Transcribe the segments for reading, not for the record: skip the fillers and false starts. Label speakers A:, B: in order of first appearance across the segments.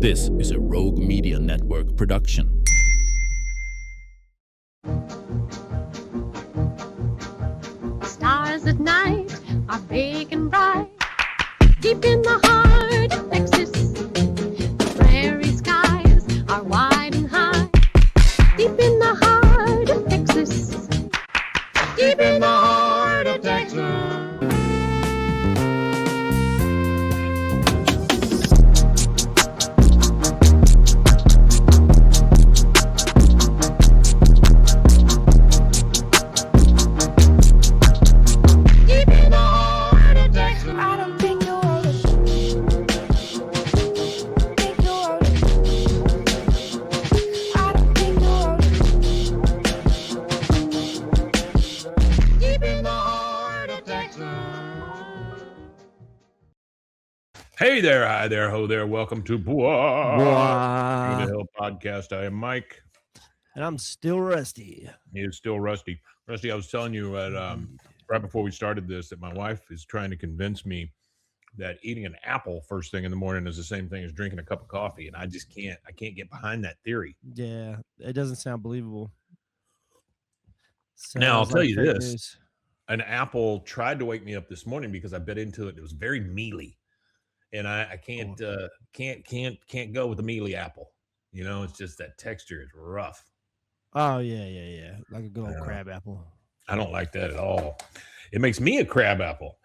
A: This is a Rogue Media Network production.
B: Stars at night are big and bright. Deep in the heart of Texas, the prairie skies are wide and high. Deep in the heart of Texas, deep in the heart of Texas.
C: Hey there, hi there, ho there. Welcome to Bois the Hill Podcast. I am Mike.
D: And I'm still rusty.
C: He is still Rusty. Rusty, I was telling you right before we started this that my wife is trying to convince me that eating an apple first thing in the morning is the same thing as drinking a cup of coffee, and I just can't. I can't get behind that theory.
D: Yeah, it doesn't sound believable.
C: Now, I'll
D: Sounds
C: tell
D: like
C: you
D: fake
C: this.
D: news.
C: An apple tried to wake me up this morning because I bit into it. It was very mealy. And I can't go with a mealy apple. You know, it's just that texture is rough.
D: Oh yeah, like a good old crab apple.
C: I don't like that at all. It makes me a crab apple.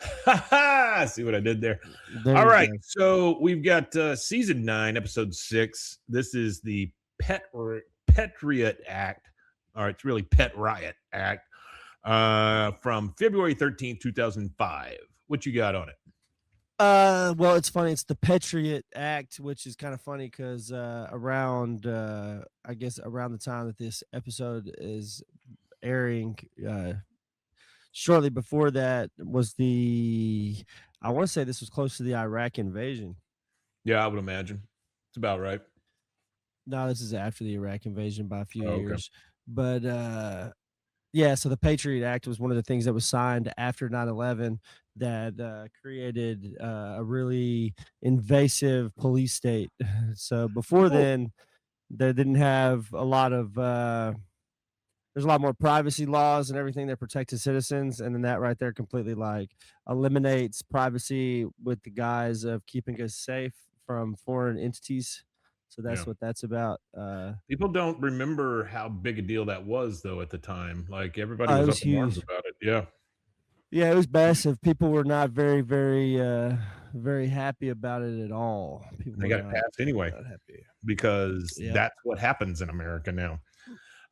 C: See what I did there? All right, so we've got season 9, episode 6. This is the Petriot Act, or it's really Pet Riot Act, from February 13th, 2005. What you got on it?
D: Well, it's funny. It's the Petriot Act, which is kind of funny because around I guess around the time that this episode is airing, shortly before that was I want to say this was close to the Iraq invasion.
C: Yeah, I would imagine. It's about right.
D: No, this is after the Iraq invasion by a few years. But yeah, so the Patriot Act was one of the things that was signed after 9/11 that created a really invasive police state. So before then, they didn't have a lot of there's a lot more privacy laws and everything that protected citizens, and then that right there completely like eliminates privacy with the guise of keeping us safe from foreign entities. So that's what that's about.
C: People don't remember how big a deal that was, though, at the time. Like, everybody
D: it
C: was
D: was
C: up in arms
D: huge.
C: about it. Yeah.
D: Yeah, it was massive. People were not very, very happy about it at all. People
C: They
D: were
C: got it passed anyway
D: not happy.
C: because
D: Yep.
C: that's what happens in America now.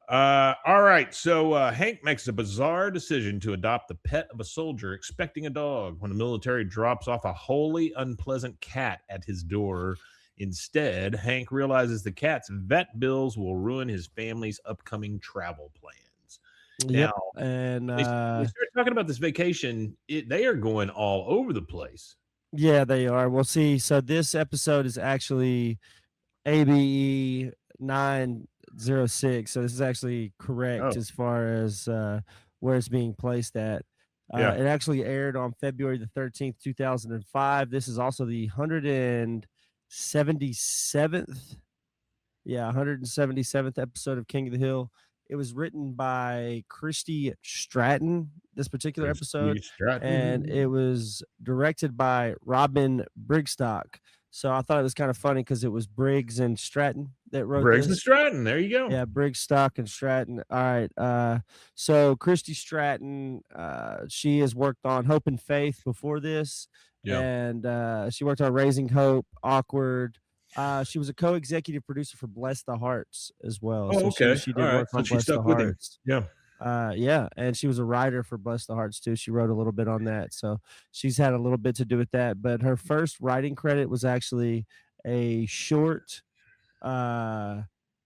C: All right. So Hank makes a bizarre decision to adopt the pet of a soldier expecting a dog when the military drops off a wholly unpleasant cat at his door. Instead, Hank realizes the cat's vet bills will ruin his family's upcoming travel plans.
D: Yep.
C: Now,
D: And
C: they start talking about this vacation. They are going all over the place.
D: yeah, they are. Well, see, so this episode is actually ABE 906. So this is actually correct as far as where it's being placed at. It actually aired on February the 13th, 2005. This is also the 177th 177th episode of King of the Hill. It was written by Christy Stratton, this particular episode, and it was directed by Robin Brigstock. So I thought it was kind of funny because it was Briggs and Stratton that wrote
C: Briggs
D: this.
C: and Stratton. There you go.
D: Yeah, Brigstock and Stratton. All right. So Christy Stratton, she has worked on Hope and Faith before this.
C: Yeah.
D: And she worked on Raising Hope, Awkward. She was a co-executive producer for Bless the Hearts as well.
C: Oh,
D: so
C: okay.
D: she did work on Bless the Hearts.
C: Yeah.
D: Yeah, and she was a writer for Bless the Hearts too. She wrote a little bit on that, so she's had a little bit to do with that. But her first writing credit was actually a short. There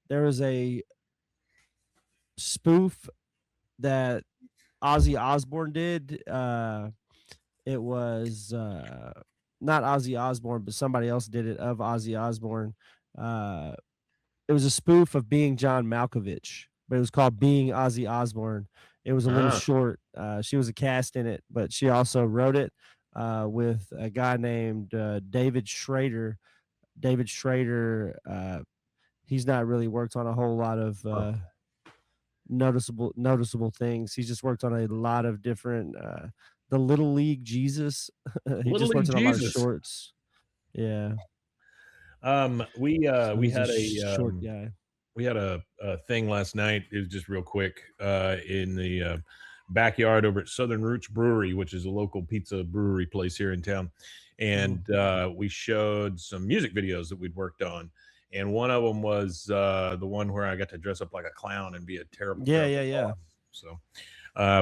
D: was a spoof that Ozzy Osbourne did. It was not Ozzy Osbourne, but somebody else did it of Ozzy Osbourne. It was a spoof of Being John Malkovich, but it was called Being Ozzy Osbourne. It was a little short. She was a cast in it, but she also wrote it with a guy named David Schrader. David Schrader, he's not really worked on a whole lot of noticeable things. He's just worked on a lot of different the Little League Jesus. He
C: Little
D: just worked
C: League
D: on a lot of
C: Jesus.
D: shorts. Yeah.
C: We
D: He's
C: had
D: a
C: a
D: short guy.
C: we had a thing last night. It was just real quick in the backyard over at Southern Roots Brewery, which is a local pizza brewery place here in town. And we showed some music videos that we'd worked on. And one of them was the one where I got to dress up like a clown and be a terrible, terrible boss. So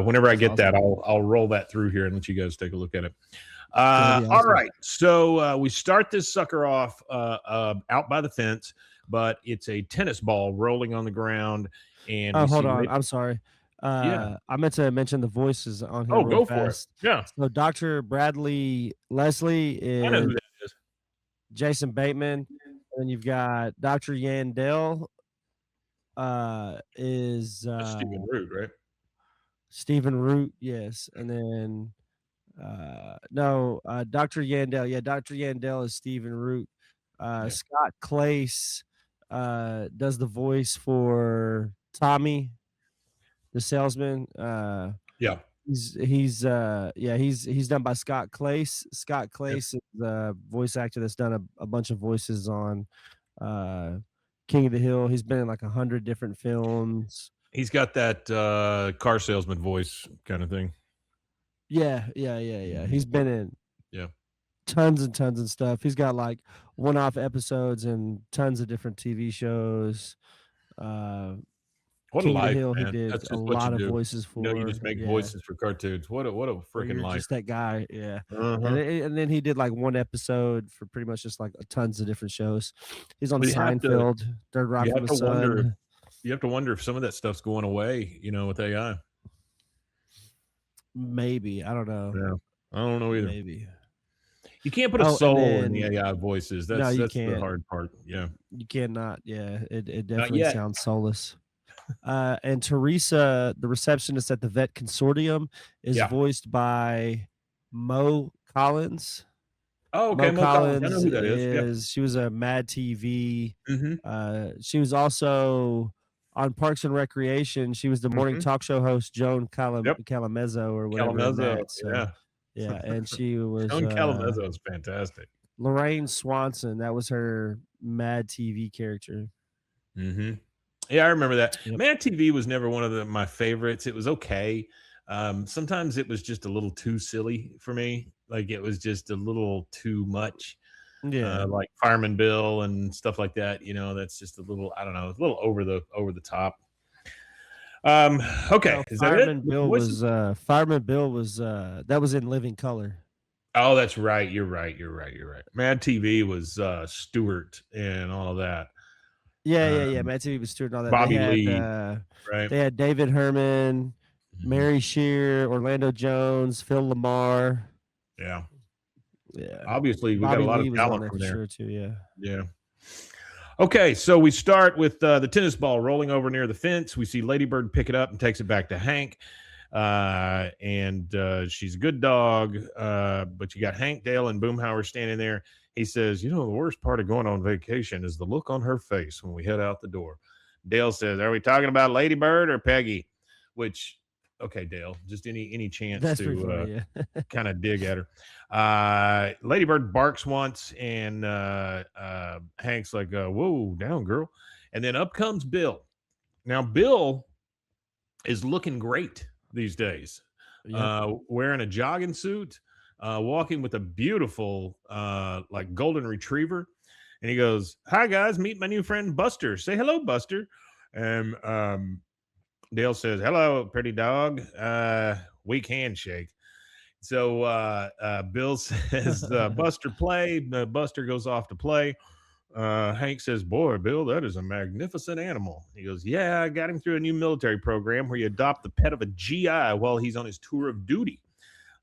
C: whenever I get that, I'll roll that through here and let you guys take a look at it.
D: Awesome.
C: All right. So we start this sucker off out by the fence, but it's a tennis ball rolling on the ground. And
D: hold on. I'm sorry. I meant to mention the voices on here real fast.
C: For it. Yeah.
D: So Dr. Bradley Leslie
C: I know who
D: is
C: that is.
D: Jason Bateman. And then you've got Dr. Yandel is
C: Stephen Root, right?
D: Stephen Root, yes. And then Dr. Yandel. Yeah, Dr. Yandel is Stephen Root. Scott Clace does the voice for Tommy, the salesman. He's done by Scott Clace. Scott Clace is the voice actor that's done a bunch of voices on King of the Hill. He's been in like 100 different films.
C: He's got that car salesman voice kind of thing.
D: Yeah. He's been in tons and tons of stuff. He's got like one-off episodes and tons of different TV shows.
C: What
D: King
C: a life,
D: Hill,
C: man.
D: he did
C: That's just
D: a
C: what
D: lot
C: you
D: of
C: do.
D: voices for.
C: You just make voices for cartoons. What a freaking life.
D: Just that guy, yeah.
C: Uh-huh.
D: And then he did like one episode for pretty much just like tons of different shows. He's on Seinfeld, Third Rock from the Sun.
C: You have to wonder if some of that stuff's going away, with AI.
D: Maybe. I don't know.
C: Yeah. I don't know either.
D: Maybe.
C: You can't put a soul in the AI voices. That's the hard part. Yeah.
D: You cannot. Yeah. It definitely sounds soulless. And Teresa, the receptionist at the Vet Consortium, is voiced by Mo Collins.
C: Oh, okay. Mo Collins. I know who that
D: is. She was a Mad TV. She was also on Parks and Recreation. She was the morning talk show host, Joan Calamezzo or whatever. Yeah, and she was
C: Joan Calamezzo is fantastic.
D: Lorraine Swanson, that was her Mad TV character.
C: Yeah, I remember that. Mad TV was never one of my favorites. It was okay. Sometimes it was just a little too silly for me. Like it was just a little too much.
D: Yeah,
C: like Fireman Bill and stuff like that. That's just a little. I don't know. It's a little over the top. Okay.
D: Fireman Bill was that was in Living Color.
C: Oh, that's right. You're right. Mad TV was Stewart and all of that.
D: Yeah. Mad TV was Stewart and all that.
C: Bobby Lee,
D: right? They had David Herman, Mary Shear, Orlando Jones, Phil Lamar.
C: Yeah. Obviously, we got a lot of talent from there.
D: Sure too.
C: Yeah. Okay, so we start with the tennis ball rolling over near the fence. We see Ladybird pick it up and takes it back to Hank. And she's a good dog, but you got Hank, Dale, and Boomhauer standing there. He says, the worst part of going on vacation is the look on her face when we head out the door. Dale says, are we talking about Ladybird or Peggy? Which, okay, Dale, just any chance to kind of dig at her. Ladybird barks once, and Hank's like, whoa, down, girl. And then up comes Bill. Now, Bill is looking great these days, wearing a jogging suit, walking with a beautiful like golden retriever. And he goes, hi, guys, meet my new friend Buster. Say hello, Buster. And Dale says, hello, pretty dog. Weak handshake. So Bill says, Buster play. Buster goes off to play. Hank says, boy, Bill, that is a magnificent animal. He goes, yeah, I got him through a new military program where you adopt the pet of a GI while he's on his tour of duty.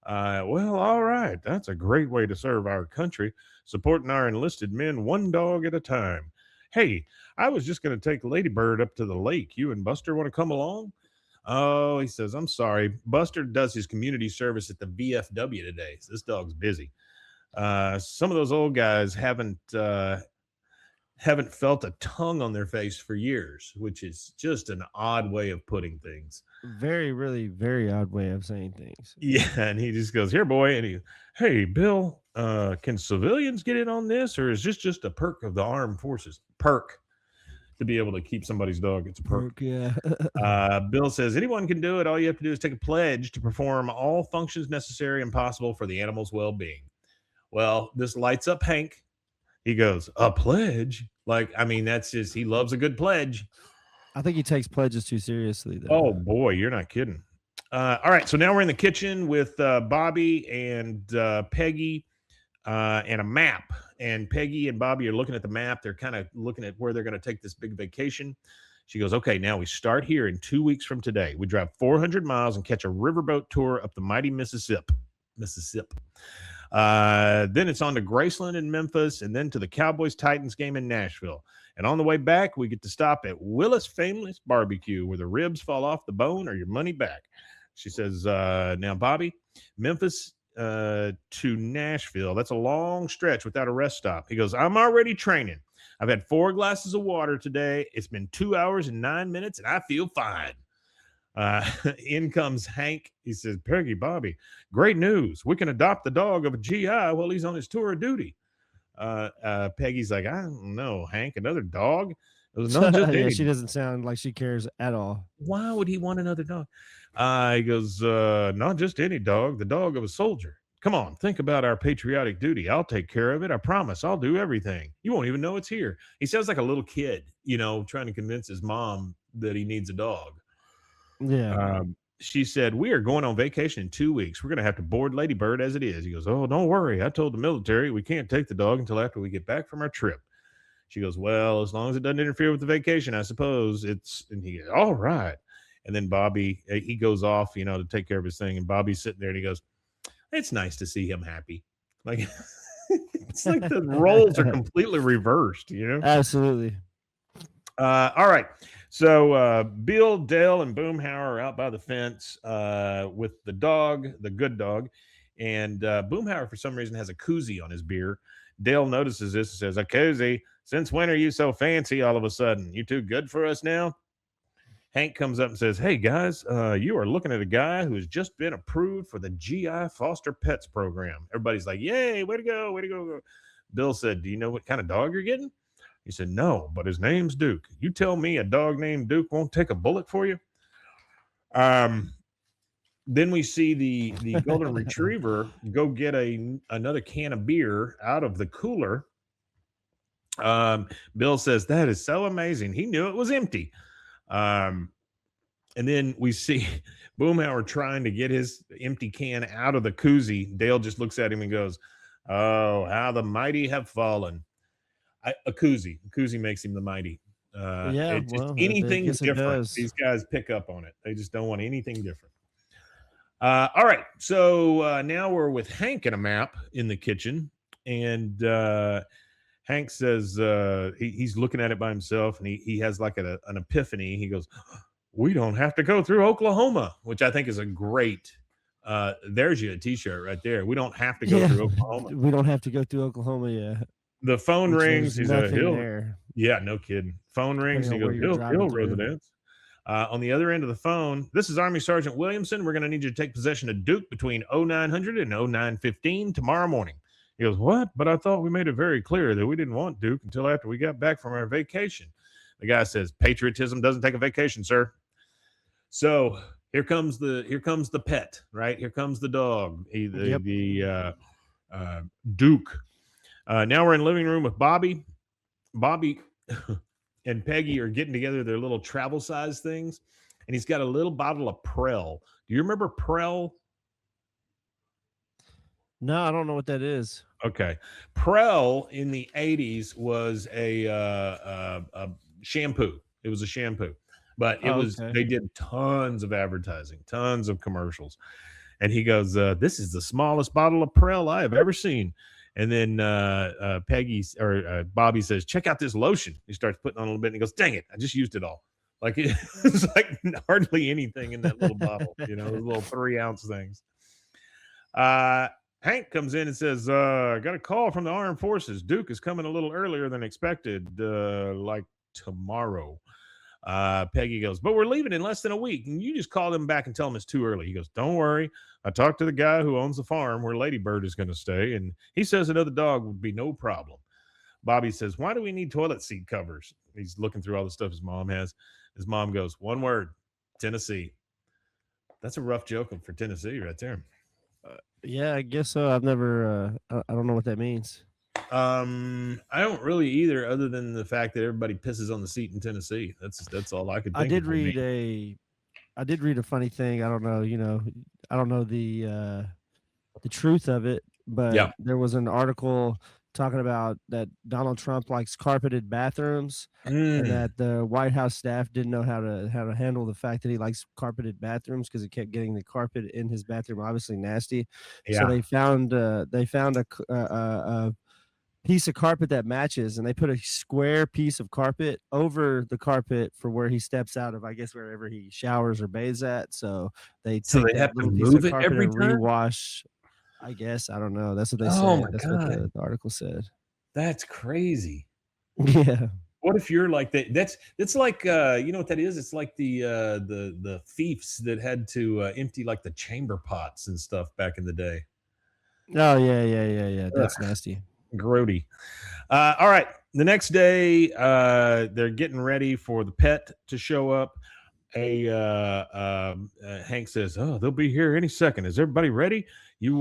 C: Well, all right. That's a great way to serve our country, supporting our enlisted men one dog at a time. Hey, I was just going to take Ladybird up to the lake. You and Buster want to come along? Oh, he says, I'm sorry. Buster does his community service at the VFW today. So this dog's busy. Some of those old guys haven't haven't felt a tongue on their face for years, which is just an odd way of putting things.
D: Very, really, very odd way of saying things.
C: Yeah, and he just goes, "Here, boy," and "Hey, Bill, can civilians get in on this, or is this just a perk of the armed forces? Perk to be able to keep somebody's dog. It's a perk."
D: Yeah.
C: Bill says, "Anyone can do it. All you have to do is take a pledge to perform all functions necessary and possible for the animal's well-being." Well, this lights up Hank. He goes, "A pledge?" Like, I mean, that's just, he loves a good pledge.
D: I think he takes pledges too seriously, though.
C: Oh boy, you're not kidding. All right, so now we're in the kitchen with Bobby and Peggy and a map. And Peggy and Bobby are looking at the map. They're kind of looking at where they're going to take this big vacation. She goes, "Okay, now we start here in 2 weeks from today. We drive 400 miles and catch a riverboat tour up the mighty Mississippi. Mississippi. Then it's on to Graceland and Memphis, and then to the Cowboys-Titans game in Nashville. And on the way back, we get to stop at Willis Famous Barbecue, where the ribs fall off the bone or your money back." She says, "Now, Bobby, Memphis to Nashville, that's a long stretch without a rest stop." He goes, "I'm already training. I've had 4 glasses of water today. It's been 2 hours and 9 minutes, and I feel fine." In comes Hank. He says, "Peggy, Bobby, great news. We can adopt the dog of a GI while he's on his tour of duty." Peggy's like, "I don't know, Hank, another dog?" It was not just
D: Yeah, she doesn't sound like she cares at all.
C: Why would he want another dog? He goes, "Not just any dog, the dog of a soldier. Come on, think about our patriotic duty. I'll take care of it. I promise. I'll do everything. You won't even know it's here." He sounds like a little kid, trying to convince his mom that he needs a dog.
D: Yeah.
C: She said, "We are going on vacation in 2 weeks. We're going to have to board Lady Bird as it is." He goes, "Oh, don't worry. I told the military we can't take the dog until after we get back from our trip." She goes, "Well, as long as it doesn't interfere with the vacation, I suppose it's," and he goes, "All right." And then Bobby, he goes off, to take care of his thing. And Bobby's sitting there and he goes, "It's nice to see him happy." Like, it's like the roles are completely reversed,
D: Absolutely.
C: All right. So Bill, Dale, and Boomhauer are out by the fence with the dog, the good dog. And Boomhauer, for some reason, has a koozie on his beer. Dale notices this and says, "A koozie? Since when are you so fancy all of a sudden? You too good for us now?" Hank comes up and says, "Hey, guys, you are looking at a guy who has just been approved for the GI Foster Pets program." Everybody's like, "Yay, way to go, way to go." Bill said, "Do you know what kind of dog you're getting?" He said, "No, but his name's Duke. You tell me a dog named Duke won't take a bullet for you?" Then we see the golden retriever go get another can of beer out of the cooler. Bill says, "That is so amazing. He knew it was empty." And then we see Boomhauer trying to get his empty can out of the koozie. Dale just looks at him and goes, "Oh, how the mighty have fallen." A koozie makes him the mighty.
D: Yeah, well,
C: anything different, these guys pick up on it. They just don't want anything different. All right, so now we're with Hank and a map in the kitchen, and Hank says he's looking at it by himself, and he has like an epiphany. He goes, "We don't have to go through Oklahoma," which I think is a great. There's you a T-shirt right there. We don't have to go through Oklahoma.
D: We don't have to go through Oklahoma. Yeah.
C: The phone rings. He's a Hill.
D: There.
C: Yeah, no kidding. Phone rings. He goes, "Hill residence." On the other end of the phone, "This is Army Sergeant Williamson. We're going to need you to take possession of Duke between 0900 and 0915 tomorrow morning." He goes, "What? But I thought we made it very clear that we didn't want Duke until after we got back from our vacation." The guy says, "Patriotism doesn't take a vacation, sir." So here comes the pet, right? Here comes the dog, the Duke. Now we're in the living room with Bobby. Bobby and Peggy are getting together their little travel size things, and he's got a little bottle of Prel. Do you remember Prel?
D: No, I don't know what that is.
C: Okay. Prel in the 80s was a shampoo. It was a shampoo, but they did tons of advertising, tons of commercials. And he goes, "This is the smallest bottle of Prel I have ever seen." And then Bobby says, "Check out this lotion." He starts putting on a little bit and he goes, "Dang it, I just used it all." Like it's like hardly anything in that little bottle, those little 3-ounce things. Hank comes in and says, I got a call from the armed forces. Duke is coming a little earlier than expected, like tomorrow. Peggy goes, but we're leaving in less than a week. And you just call them back and tell them it's too early. He goes, don't worry. I talked to the guy who owns the farm where Ladybird is going to stay, and he says another dog would be no problem. Bobby says, why do we need toilet seat covers? He's looking through all the stuff his mom has. His mom goes, one word, Tennessee. That's a rough joke for Tennessee right there.
D: Yeah, I guess so. I've never, I don't know what that means.
C: I don't really either, other than the fact that everybody pisses on the seat in Tennessee. That's all I could think.
D: I did read a funny thing. I don't know, I don't know the truth of it, but there was an article talking about that Donald Trump likes carpeted bathrooms, and that the White House staff didn't know how to handle the fact that he likes carpeted bathrooms because it kept getting the carpet in his bathroom obviously nasty. So they found a piece of carpet that matches, and they put a square piece of carpet over the carpet for where he steps out of, I guess, wherever he showers or bathes at. So they take that little piece of carpet and rewash. I guess, I don't know. That's what they said. That's what the article said.
C: That's crazy.
D: Yeah.
C: What if you're like that? That's like you know what that is? It's like the thieves that had to empty like the chamber pots and stuff back in the day.
D: Oh yeah. That's nasty.
C: Grody. All right. The next day, they're getting ready for the pet to show up. Hank says, "Oh, they'll be here any second. Is everybody ready? You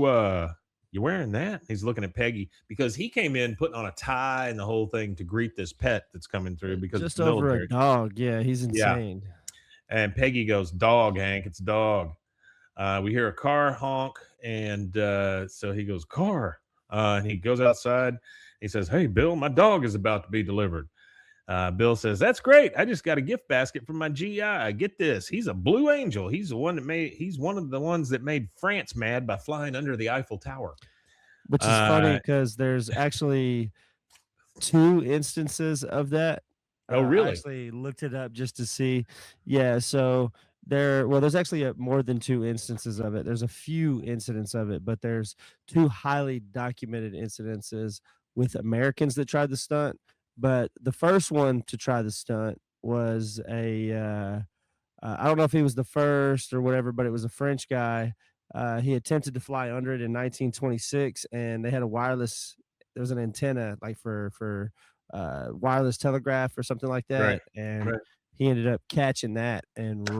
C: wearing that?" He's looking at Peggy because he came in putting on a tie and the whole thing to greet this pet that's coming through because
D: just it's over a dog. Yeah, he's insane.
C: Yeah. And Peggy goes, "Dog, Hank, it's a dog." We hear a car honk, and so he goes, "Car," and he goes outside. He says, "Hey, Bill, my dog is about to be delivered." Bill says, "That's great. I just got a gift basket from my GI. Get this. He's a Blue Angel. He's one of the ones that made France mad by flying under the Eiffel Tower."
D: Which is funny because there's actually 2 instances of that.
C: Oh, really?
D: I actually looked it up just to see. Yeah, so there's actually more than 2 instances of it. There's a few incidents of it, but there's 2 highly documented incidences with Americans that tried the stunt. But the first one to try the stunt was I don't know if he was the first or whatever, but it was a French guy. He attempted to fly under it in 1926, and they had there was an antenna like for wireless telegraph or something like that.
C: Right.
D: And he ended up catching that and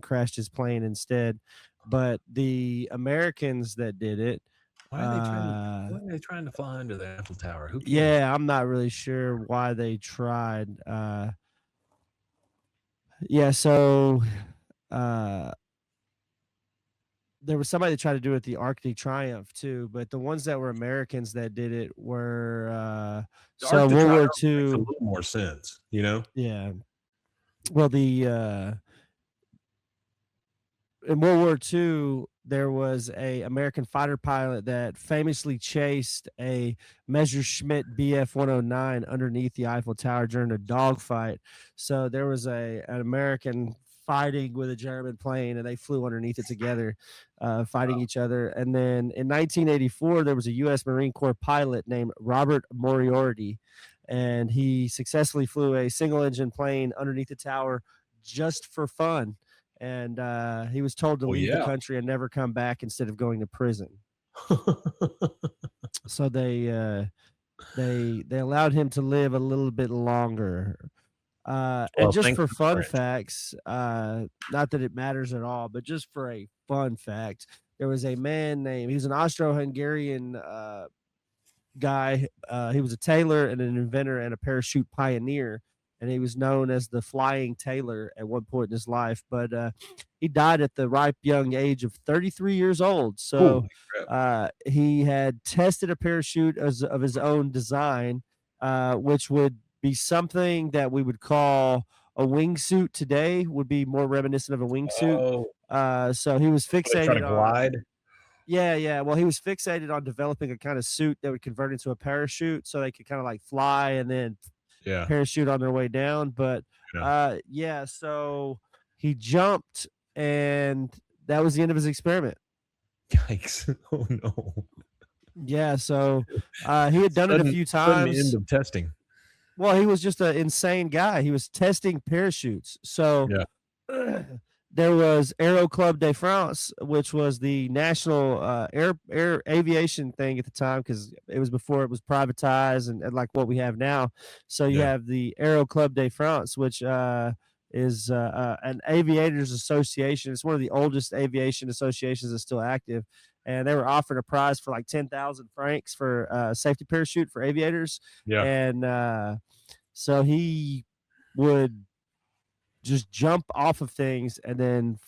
D: crashed his plane instead. But the Americans that did it,
C: why are they trying to fly under the Eiffel Tower? Who cares?
D: Yeah, I'm not really sure why they tried. Yeah, so there was somebody that tried to do it at the Arc de Triomphe too, but the ones that were Americans that did it were so World War II.
C: Makes a little more sense, you know?
D: Yeah. Well, in World War II, there was a American fighter pilot that famously chased a Messerschmitt Bf 109 underneath the Eiffel Tower during a dogfight. So there was an American fighting with a German plane, and they flew underneath it together, fighting each other. And then in 1984, there was a U.S. Marine Corps pilot named Robert Moriarty, and he successfully flew a single-engine plane underneath the tower just for fun. And he was told to leave the country and never come back instead of going to prison. So they allowed him to live a little bit longer. And just for fun facts, not that it matters at all, but just for a fun fact, there was a man he was an Austro-Hungarian guy. He was a tailor and an inventor and a parachute pioneer, and he was known as the Flying Tailor at one point in his life. But he died at the ripe young age of 33 years old. So he had tested a parachute of his own design, which would be something that we would call a wingsuit today, would be more reminiscent of a wingsuit. So he was fixated
C: trying to glide.
D: Yeah. Well, he was fixated on developing a kind of suit that would convert into a parachute so they could kind of like fly and then parachute on their way down. But so he jumped, and that was the end of his experiment.
C: Yikes. Oh no.
D: Yeah, so he had done it a few
C: Sudden end
D: times.
C: of testing.
D: Well, he was just an insane guy. He was testing parachutes. So
C: Yeah.
D: there was Aero Club de France, which was the national air aviation thing at the time, because it was before it was privatized and like what we have now. So you
C: Yeah.
D: have the Aero Club de France, which is an aviators association. It's one of the oldest aviation associations that's still active. And they were offering a prize for like 10,000 francs for a safety parachute for aviators.
C: Yeah.
D: And so he would just jump off of things and then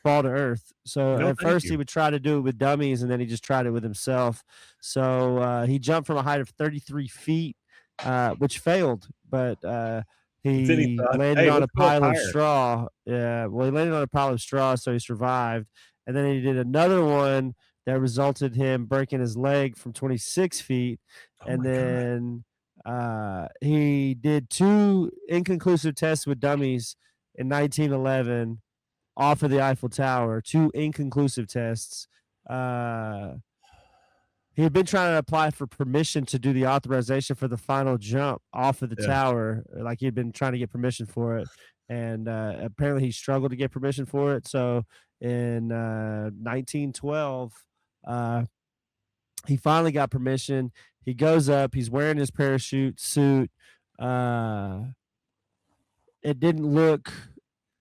D: fall to earth. So
C: No,
D: at
C: thank
D: first
C: you.
D: he would try to do it with dummies, and then he just tried it with himself. So he jumped from a height of 33 feet, which failed, but
C: But then he
D: he
C: thought,
D: landed
C: hey,
D: on
C: let's
D: a
C: go up
D: pile of
C: higher.
D: straw. Yeah, well, he landed on a pile of straw, so he survived. And then he did another one that resulted him breaking his leg from 26 feet.
C: Oh
D: And
C: my God.
D: then he did 2 inconclusive tests with dummies in 1911 off of the Eiffel Tower, 2 inconclusive tests. Uh, he had been trying to apply for permission to do the authorization for the final jump off of the
C: Yeah.
D: tower. Like he had been trying to get permission for it. And apparently he struggled to get permission for it. So in 1912, uh, he finally got permission. He goes up, he's wearing his parachute suit. Uh, it didn't look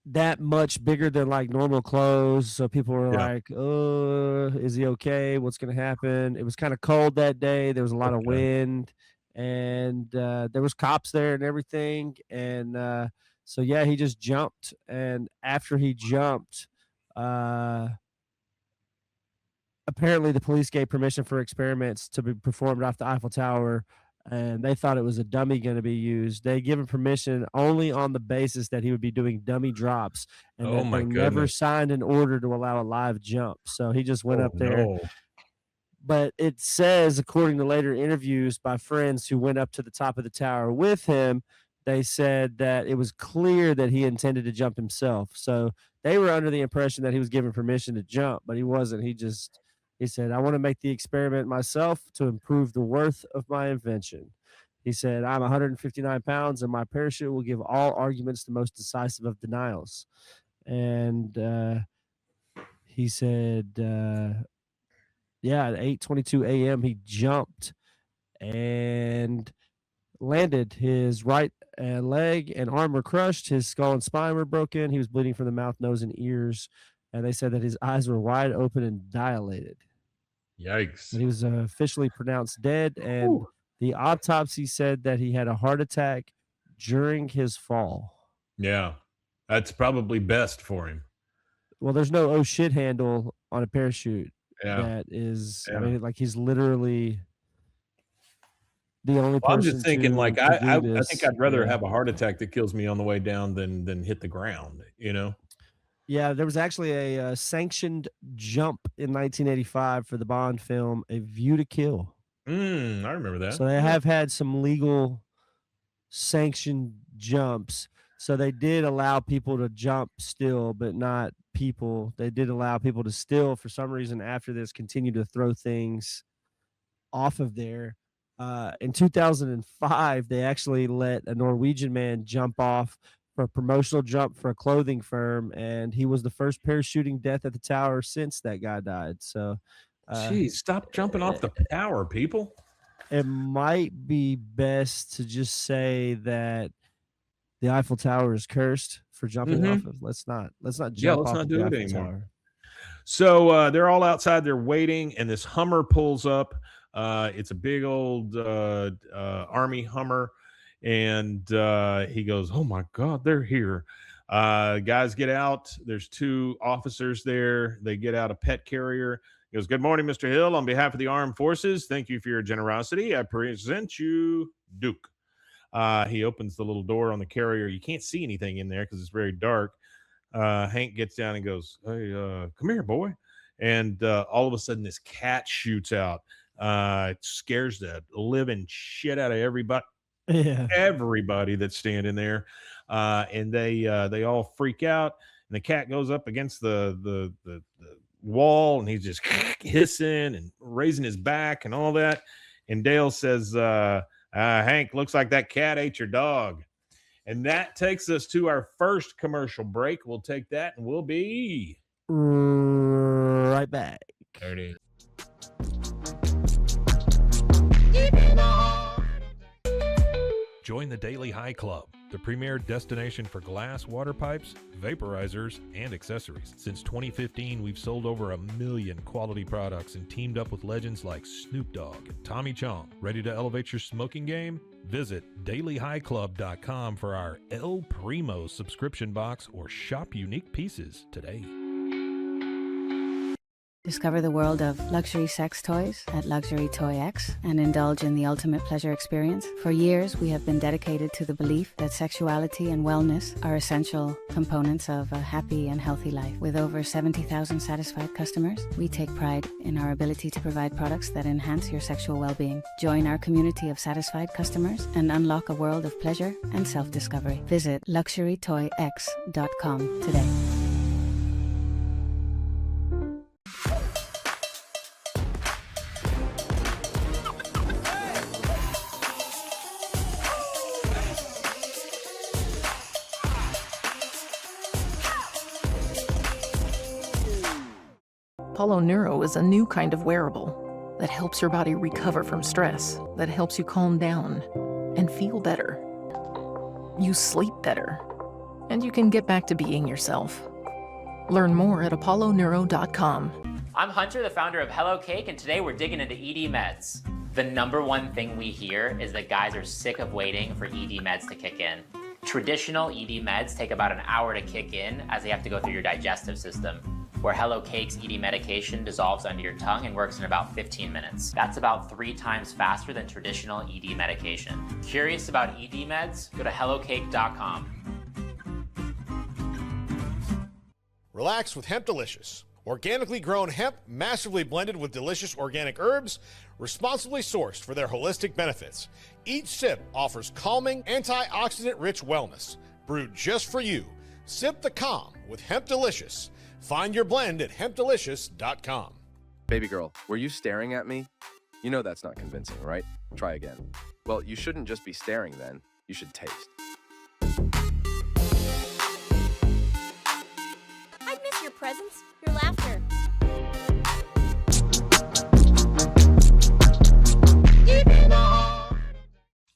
D: that much bigger than like normal clothes. So people were
C: Yeah.
D: like, "Oh, is he okay? What's going to happen?" It was kind of cold that day. There was a lot of
C: Okay.
D: wind, and there was cops there and everything. And so yeah, he just jumped. And after he jumped, uh, apparently the police gave permission for experiments to be performed off the Eiffel Tower, and they thought it was a dummy going to be used. They given permission only on the basis that he would be doing dummy drops, and
C: Oh
D: that
C: my
D: they never
C: goodness.
D: signed an order to allow a live jump. So he just went
C: Oh
D: up there.
C: no.
D: But it says, according to later interviews by friends who went up to the top of the tower with him, they said that it was clear that he intended to jump himself. So they were under the impression that he was given permission to jump, but he wasn't. He said, "I want to make the experiment myself to improve the worth of my invention." He said, "I'm 159 pounds and my parachute will give all arguments the most decisive of denials." And he said, yeah, at 8:22 a.m. he jumped and landed. His right leg and arm were crushed. His skull and spine were broken. He was bleeding from the mouth, nose, and ears. And they said that his eyes were wide open and dilated.
C: Yikes.
D: But he was officially pronounced dead. And
C: Whew.
D: the autopsy said that he had a heart attack during his fall.
C: Yeah. That's probably best for him.
D: Well, there's no oh shit handle on a parachute.
C: Yeah.
D: That is, I
C: Yeah.
D: mean, like he's literally the only
C: Well, I'm
D: person
C: just thinking, like,
D: to do
C: I
D: this.
C: think I'd rather
D: Yeah.
C: have a heart attack that kills me on the way down than hit the ground, you know?
D: Yeah, there was actually a sanctioned jump in 1985 for the Bond film A View to Kill.
C: I remember that.
D: So they
C: Yeah.
D: have had some legal sanctioned jumps. So they did allow people to jump still, but not people. They did allow people to still, for some reason, after this, continue to throw things off of there. In 2005, they actually let a Norwegian man jump off for a promotional jump for a clothing firm, and he was the first parachuting death at the tower since that guy died. So,
C: Jeez, stop jumping off the tower, people.
D: it might be best to just say that the Eiffel Tower is cursed for jumping off of. Let's not
C: Yeah,
D: jump
C: let's
D: off
C: not
D: of the
C: do it
D: Eiffel
C: anymore.
D: Tower.
C: So they're all outside, they're waiting, and this Hummer pulls up. It's a big old Army Hummer, and he goes, "Oh my God, they're here!" Guys get out. There's 2 officers there. They get out a pet carrier. He goes, "Good morning, Mr. Hill. On behalf of the armed forces, thank you for your generosity. I present you Duke." He opens the little door on the carrier. You can't see anything in there because it's very dark. Hank gets down and goes, "Hey, come here, boy." And all of a sudden, this cat shoots out. It scares the living shit out of
D: Yeah.
C: everybody that's standing there. And they all freak out. And the cat goes up against the wall, and he's just hissing and raising his back and all that. And Dale says, Hank, looks like that cat ate your dog. And that takes us to our first commercial break. We'll take that, and we'll be
D: right back.
C: There it is.
E: Join the Daily High Club, the premier destination for glass water pipes, vaporizers, and accessories. Since 2015, we've sold over 1 million quality products and teamed up with legends like Snoop Dogg and Tommy Chong. Ready to elevate your smoking game? Visit dailyhighclub.com for our El Primo subscription box or shop unique pieces today.
F: Discover the world of luxury sex toys at Luxury Toy X and indulge in the ultimate pleasure experience. For years, we have been dedicated to the belief that sexuality and wellness are essential components of a happy and healthy life. With over 70,000 satisfied customers, we take pride in our ability to provide products that enhance your sexual well-being. Join our community of satisfied customers and unlock a world of pleasure and self-discovery. Visit luxurytoyx.com today.
G: Apollo Neuro is a new kind of wearable that helps your body recover from stress, that helps you calm down and feel better. You sleep better, and you can get back to being yourself. Learn more at apolloneuro.com.
H: I'm Hunter, the founder of Hello Cake, and today we're digging into ED meds. The number one thing we hear is that guys are sick of waiting for ED meds to kick in. Traditional ED meds take about an hour to kick in as they have to go through your digestive system, where Hello Cake's ED medication dissolves under your tongue and works in about 15 minutes. That's about 3 times faster than traditional ED medication. Curious about ED meds? Go to hellocake.com.
I: Relax with Hemp Delicious. Organically grown hemp, massively blended with delicious organic herbs, responsibly sourced for their holistic benefits. Each sip offers calming, antioxidant-rich wellness. Brewed just for you. Sip the calm with Hemp Delicious. Find your blend at hempdelicious.com.
J: Baby girl, were you staring at me? You know that's not convincing, right? Try again. Well, you shouldn't just be staring then. You should taste.
K: I'd miss your presence, your laughter.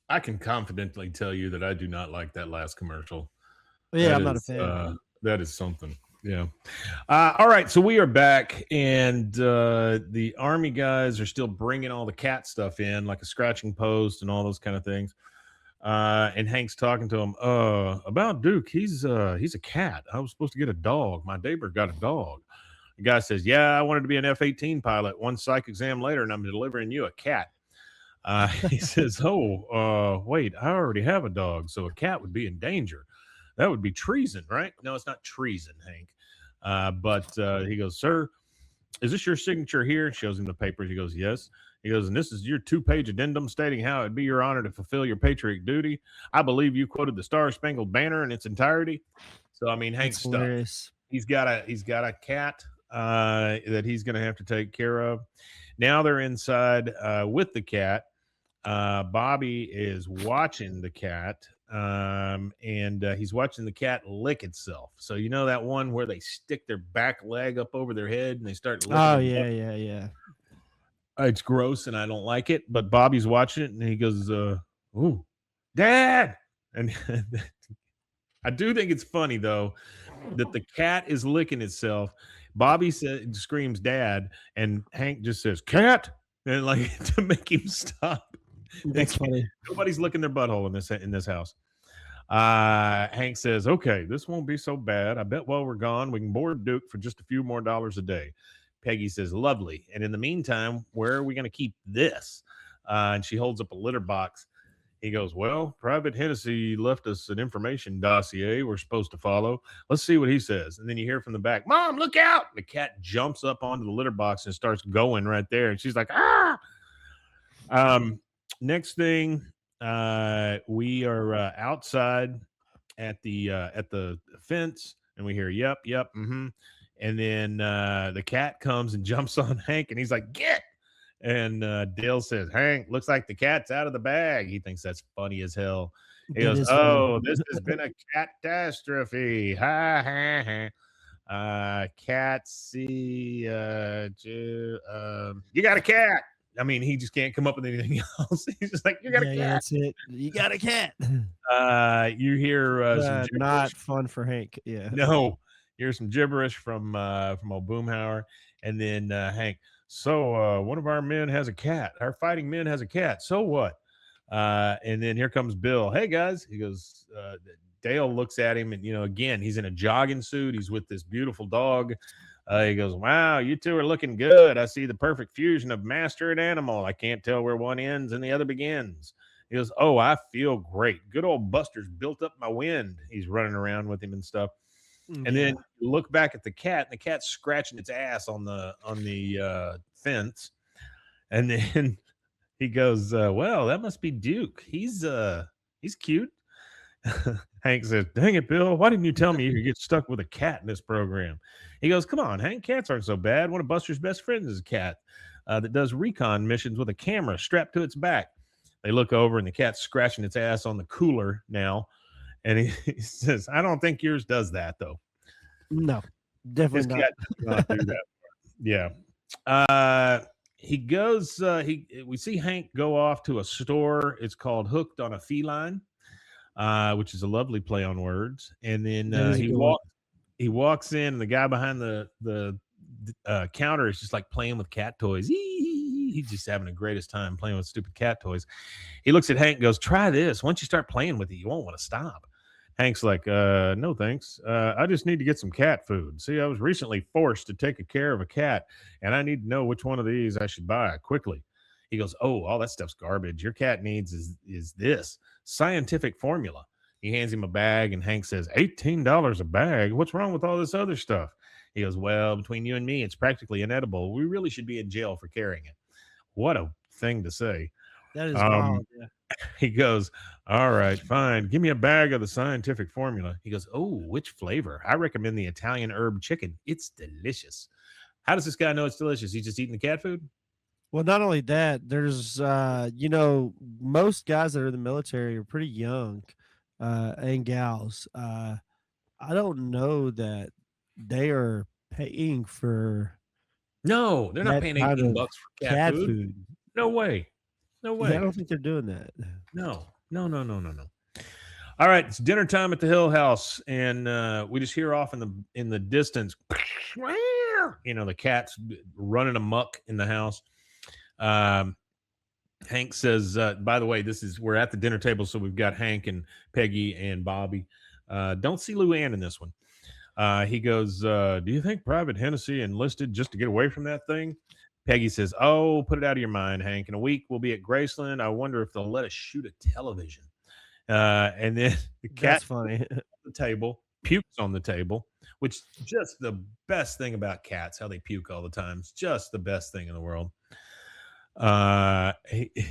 C: I can confidently tell you that I do not like that last commercial.
D: Yeah, I'm not a fan.
C: That is something. Yeah. All right. So we are back, and the Army guys are still bringing all the cat stuff in, like a scratching post and all those kind of things. And Hank's talking to him about Duke. He's a cat. I was supposed to get a dog. My neighbor got a dog. The guy says, "Yeah, I wanted to be an F-18 pilot. One psych exam later, and I'm delivering you a cat." He says, "Oh, wait, I already have a dog, so a cat would be in danger. That would be treason, right?" "No, it's not treason, Hank." But he goes, "Sir, is this your signature here?" Shows him the papers. He goes, "Yes." He goes, "And this is your 2-page addendum stating how it'd be your honor to fulfill your patriot duty. I believe you quoted the Star-Spangled Banner in its entirety." So, I mean, Hank's stuck. He's got a cat that he's going to have to take care of. Now they're inside with the cat. Bobby is watching the cat. And he's watching the cat lick itself. So you know that one where they stick their back leg up over their head and they start licking
D: yeah.
C: It's gross and I don't like it, but Bobby's watching it and he goes, "Ooh, Dad!" And I do think it's funny though that the cat is licking itself. Bobby screams "Dad," and Hank just says "Cat," and like to make him stop.
D: That's funny.
C: Nobody's licking their butthole in this house. Hank says, "Okay, this won't be so bad. I bet while we're gone, we can board Duke for just a few more dollars a day." Peggy says, "Lovely. And in the meantime, where are we going to keep this?" And she holds up a litter box. He goes, "Well, Private Hennessy left us an information dossier we're supposed to follow. Let's see what he says." And then you hear from the back, "Mom, look out!" The cat jumps up onto the litter box and starts going right there. And she's like, "Ah!" Next thing, we are outside at the fence, and we hear, "Yep, mm-hmm." And then the cat comes and jumps on Hank, and he's like, "Get!" And Dale says, "Hank, looks like the cat's out of the bag." He thinks that's funny as hell. He
D: That
C: goes,
D: is funny.
C: "Oh, this has been a catastrophe. Ha ha ha. Cat see you got a cat." I mean, he just can't come up with anything else. He's just like, "You got a cat."
D: That's it. You got a cat.
C: You hear some gibberish.
D: Not fun for Hank. Yeah.
C: No, here's some gibberish from old Boomhauer, and then Hank. So one of our men has a cat. Our fighting men has a cat. So what? And then here comes Bill. "Hey guys," he goes. Dale looks at him, and again, he's in a jogging suit. He's with this beautiful dog. He goes, "Wow, you two are looking good. I see the perfect fusion of master and animal. I can't tell where one ends and the other begins." He goes, "Oh, I feel great. Good old Buster's built up my wind." He's running around with him and stuff. And then you look back at the cat, and the cat's scratching its ass on the fence. And then he goes, "Well, that must be Duke. He's cute." Hank says, "Dang it, Bill. Why didn't you tell me you could get stuck with a cat in this program?" He goes, "Come on, Hank. Cats aren't so bad. One of Buster's best friends is a cat that does recon missions with a camera strapped to its back." They look over, and the cat's scratching its ass on the cooler now. And he says, "I don't think yours does that, though."
D: No,
C: His
D: definitely not.
C: cat does not do that. Yeah. He goes, we see Hank go off to a store. It's called Hooked on a Feline, which is a lovely play on words. And then he walks in, and the guy behind the counter is just like playing with cat toys. He's just having the greatest time playing with stupid cat toys. He looks at Hank and goes, "Try this. Once you start playing with it, you won't want to stop." Hank's like, "No, thanks. I just need to get some cat food. See, I was recently forced to take care of a cat, and I need to know which one of these I should buy quickly." He goes, "Oh, all that stuff's garbage. Your cat needs is this scientific formula." He hands him a bag, and Hank says, $18 a bag? What's wrong with all this other stuff?" He goes, "Well, between you and me, it's practically inedible. We really should be in jail for carrying it." What a thing to say.
D: That is wild. Yeah.
C: He goes, "All right, fine. Give me a bag of the scientific formula." He goes, "Oh, which flavor? I recommend the Italian herb chicken. It's delicious." How does this guy know it's delicious? He's just eating the cat food?
D: Well, not only that, there's most guys that are in the military are pretty young, and gals. I don't know that they are paying for
C: No, they're not
D: that
C: paying
D: kind
C: 18
D: of
C: bucks for cat
D: cat
C: food.
D: food.
C: No way. No
D: Yeah, I
C: way.
D: don't think they're doing that.
C: No. All right, it's dinner time at the Hill House, and we just hear off in the distance, the cat's running amok in the house. Hank says, by the way, we're at the dinner table, so we've got Hank and Peggy and Bobby. Don't see Luann in this one. He goes, "Do you think Private Hennessy enlisted just to get away from that thing?" Peggy says, "Oh, put it out of your mind, Hank. In a week, we'll be at Graceland. I wonder if they'll let us shoot a television." And then the cat
D: That's funny.
C: on the table, pukes on the table, which just the best thing about cats, how they puke all the time. It's just the best thing in the world.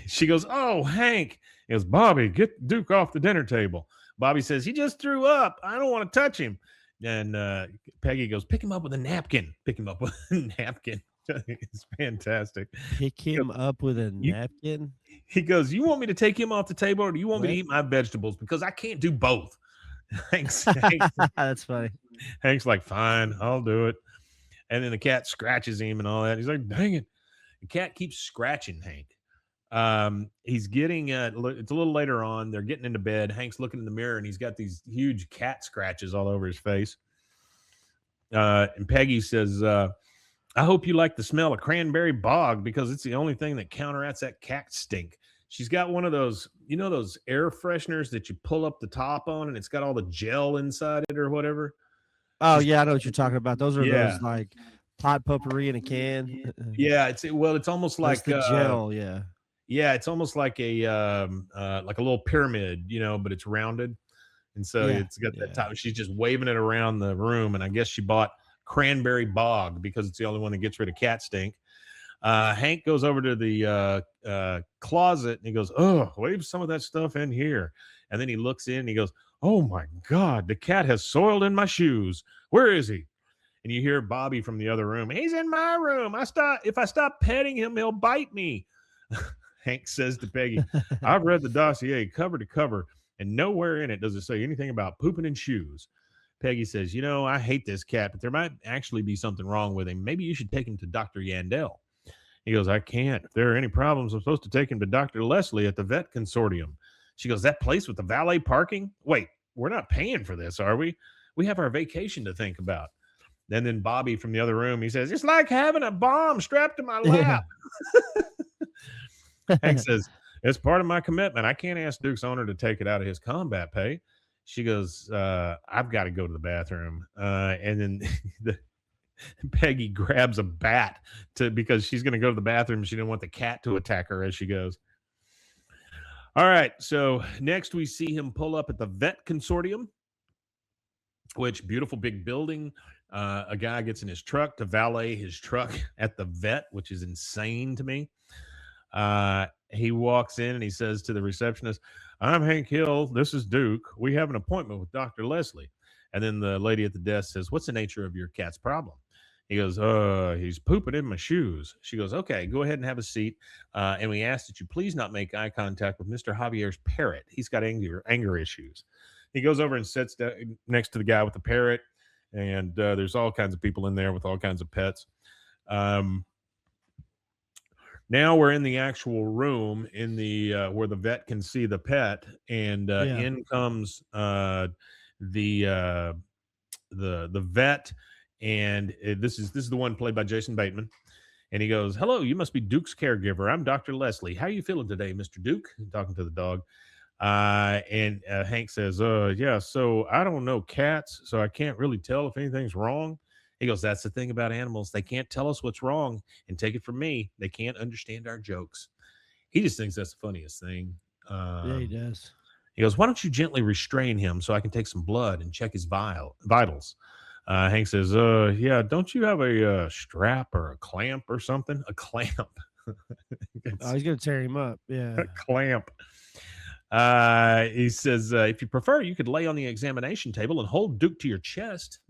C: She goes, "Oh, Hank." He goes, "Bobby, get Duke off the dinner table." Bobby says, "He just threw up. I don't want to touch him." And Peggy goes, "Pick him up with a napkin." Pick him up with a napkin. It's fantastic.
D: Pick him up with a napkin.
C: He goes, "You want me to take him off the table, or do you want me to eat my vegetables? Because I can't do both." Hank's
D: That's funny.
C: Hank's like, "Fine, I'll do it." And then the cat scratches him and all that. He's like, "Dang it." The cat keeps scratching Hank. He's getting it's a little later on. They're getting into bed. Hank's looking in the mirror, and he's got these huge cat scratches all over his face. And Peggy says, "I hope you like the smell of cranberry bog, because it's the only thing that counteracts that cat stink." She's got one of those, those air fresheners that you pull up the top on, and it's got all the gel inside it or whatever.
D: Oh, yeah, I know what you're talking about. Those are those like pot potpourri in a can.
C: Yeah, it's almost like
D: the gel.
C: Yeah, it's almost like a little pyramid, but it's rounded, and so it's got that top. She's just waving it around the room, and I guess she bought cranberry bog because it's the only one that gets rid of cat stink. Hank goes over to the closet, and he goes, "Oh, wave some of that stuff in here." And then he looks in, and he goes, "Oh my God, the cat has soiled in my shoes. Where is he?" And you hear Bobby from the other room. He's in my room. If I stop petting him, he'll bite me. Hank says to Peggy, I've read the dossier cover to cover, and nowhere in it does it say anything about pooping in shoes. Peggy says, I hate this cat, but there might actually be something wrong with him. Maybe you should take him to Dr. Yandell. He goes, I can't. If there are any problems, I'm supposed to take him to Dr. Leslie at the vet consortium. She goes, that place with the valet parking? Wait, we're not paying for this, are we? We have our vacation to think about. And then Bobby from the other room, he says, it's like having a bomb strapped to my lap. Hank says, it's part of my commitment. I can't ask Duke's owner to take it out of his combat pay. She goes, I've got to go to the bathroom. And then Peggy grabs a bat because she's going to go to the bathroom. She didn't want the cat to attack her as she goes. All right. So next we see him pull up at the vet consortium, which beautiful big building. A guy gets in his truck to valet his truck at the vet, which is insane to me. He walks in and he says to the receptionist, I'm Hank Hill. This is Duke. We have an appointment with Dr. Leslie. And then the lady at the desk says, what's the nature of your cat's problem? He goes, he's pooping in my shoes. She goes, okay, go ahead and have a seat. And we ask that you please not make eye contact with Mr. Javier's parrot. He's got anger issues. He goes over and sits down next to the guy with the parrot. And there's all kinds of people in there with all kinds of pets. Now we're in the actual room in the where the vet can see the pet, and in comes the vet, and this is the one played by Jason Bateman, and he goes, "Hello, you must be Duke's caregiver. I'm Dr. Leslie. How are you feeling today, Mr. Duke?" Talking to the dog, and Hank says, "Yeah, so I don't know cats, so I can't really tell if anything's wrong." He goes, that's the thing about animals. They can't tell us what's wrong. And take it from me, they can't understand our jokes. He just thinks that's the funniest thing.
D: Yeah, he does.
C: He goes, why don't you gently restrain him so I can take some blood and check his vitals? Hank says, yeah, don't you have a strap or a clamp or something? A clamp.
D: He's going to tear him up. Yeah.
C: A clamp. He says, if you prefer, you could lay on the examination table and hold Duke to your chest.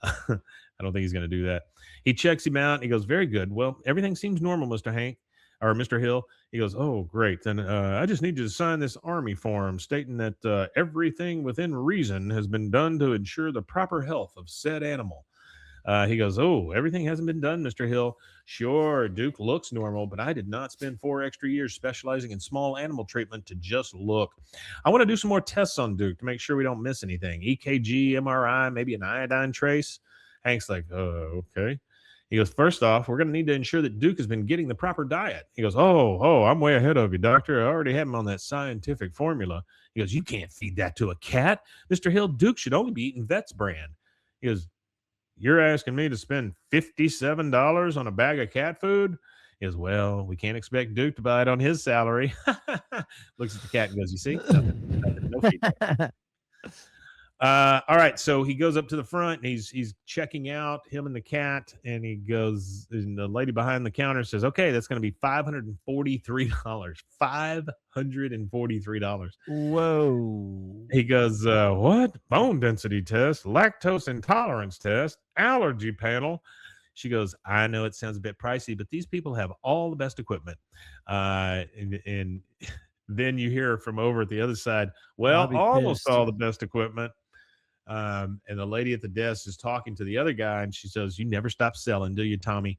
C: I don't think he's going to do that. He checks him out. And he goes, very good. Well, everything seems normal, Mr. Hank or Mr. Hill. He goes, oh, great. Then I just need you to sign this army form stating that everything within reason has been done to ensure the proper health of said animal. He goes, oh, everything hasn't been done, Mr. Hill. Sure, Duke looks normal, but I did not spend 4 extra years specializing in small animal treatment to just look. I want to do some more tests on Duke to make sure we don't miss anything. EKG, MRI, maybe an iodine trace. Hank's like, okay. He goes, first off, we're going to need to ensure that Duke has been getting the proper diet. He goes, oh, I'm way ahead of you, doctor. I already have him on that scientific formula. He goes, you can't feed that to a cat. Mr. Hill, Duke should only be eating Vet's brand. He goes, you're asking me to spend $57 on a bag of cat food? He goes, well, we can't expect Duke to buy it on his salary. Looks at the cat and goes, you see? Nothing, no feedback. All right, so he goes up to the front and he's checking out him and the cat, and he goes, and the lady behind the counter says, okay, that's going to be $543. $543.
D: Whoa.
C: He goes, what? Bone density test, lactose intolerance test, allergy panel. She goes, I know it sounds a bit pricey, but these people have all the best equipment. And then you hear from over at the other side, well, almost all the best equipment. And the lady at the desk is talking to the other guy, and she says, you never stop selling, do you, Tommy?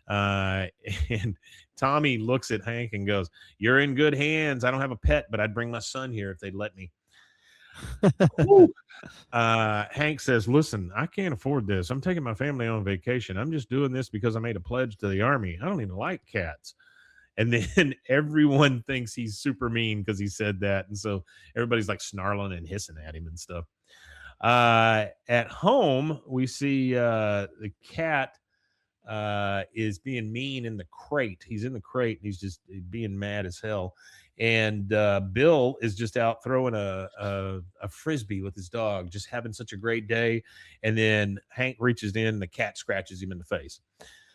C: And Tommy looks at Hank and goes, you're in good hands. I don't have a pet, but I'd bring my son here if they'd let me. Hank says, listen, I can't afford this. I'm taking my family on vacation. I'm just doing this because I made a pledge to the army. I don't even like cats. And then everyone thinks he's super mean because he said that. And so everybody's like snarling and hissing at him and stuff. At home, we see the cat is being mean in the crate. He's in the crate and he's just being mad as hell. And Bill is just out throwing a frisbee with his dog, just having such a great day. And then Hank reaches in and the cat scratches him in the face.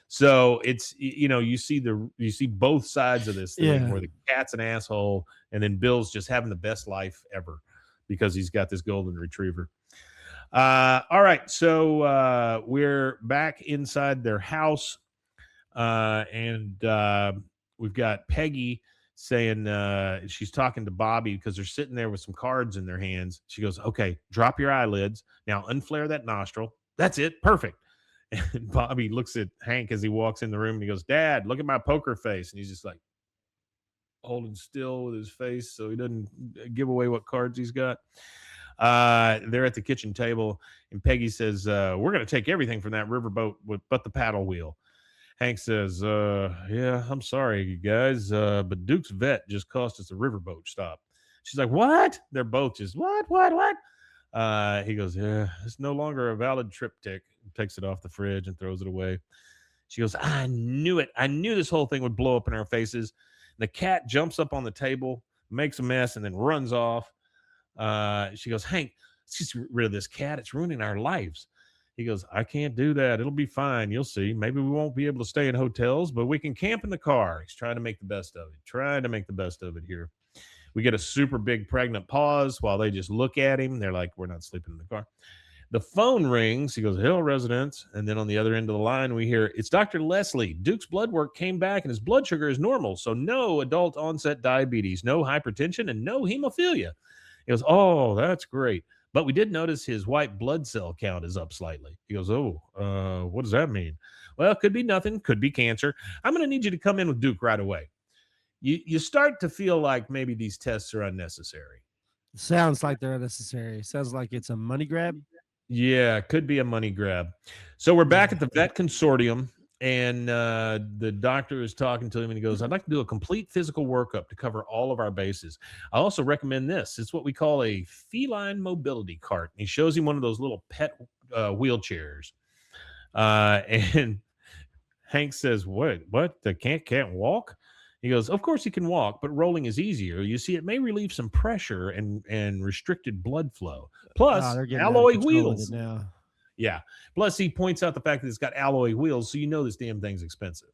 C: So it's, you see both sides of this thing where the cat's an asshole and then Bill's just having the best life ever because he's got this golden retriever. All right, so we're back inside their house, and we've got Peggy saying she's talking to Bobby because they're sitting there with some cards in their hands. She goes, "Okay, drop your eyelids now. Unflare that nostril. That's it. Perfect." And Bobby looks at Hank as he walks in the room and he goes, "Dad, look at my poker face." And he's just like holding still with his face so he doesn't give away what cards he's got. They're at the kitchen table, and Peggy says, "We're going to take everything from that riverboat but the paddle wheel." Hank says, "Yeah, I'm sorry, you guys, but Duke's vet just cost us a riverboat stop." She's like, "What?" They're both just, what? He goes, "Yeah, it's no longer a valid triptych." Takes it off the fridge and throws it away. She goes, "I knew it. I knew this whole thing would blow up in our faces." The cat jumps up on the table, makes a mess, and then runs off. She goes, "Hank, let's just get rid of this cat. It's ruining our lives." He goes, "I can't do that. It'll be fine. You'll see. Maybe we won't be able to stay in hotels, but we can camp in the car." He's trying to make the best of it. Trying to make the best of it here. We get a super big pregnant pause while they just look at him. They're like, "We're not sleeping in the car." The phone rings. He goes, "Hill residence." And then on the other end of the line, we hear, "It's Dr. Leslie. Duke's blood work came back and his blood sugar is normal. So no adult onset diabetes, no hypertension, and no hemophilia." He goes, "Oh, that's great. But we did notice his white blood cell count is up slightly." He goes, "Oh, what does that mean?" "Well, could be nothing. Could be cancer. I'm going to need you to come in with Duke right away." You start to feel like maybe these tests are unnecessary.
D: Sounds like they're unnecessary. Sounds like it's a money grab.
C: Yeah, could be a money grab. So we're back at the vet consortium, and the doctor is talking to him, and he goes, "I'd like to do a complete physical workup to cover all of our bases. I also recommend this. It's what we call a feline mobility cart." And he shows him one of those little pet wheelchairs. And Hank says, What? The cat can't walk?" He goes, "Of course he can walk, but rolling is easier. You see, it may relieve some pressure and restricted blood flow. Plus,
D: They're getting out of
C: alloy
D: control with
C: wheels."
D: it now.
C: Yeah. Plus, he points out the fact that it's got alloy wheels, so you know this damn thing's expensive.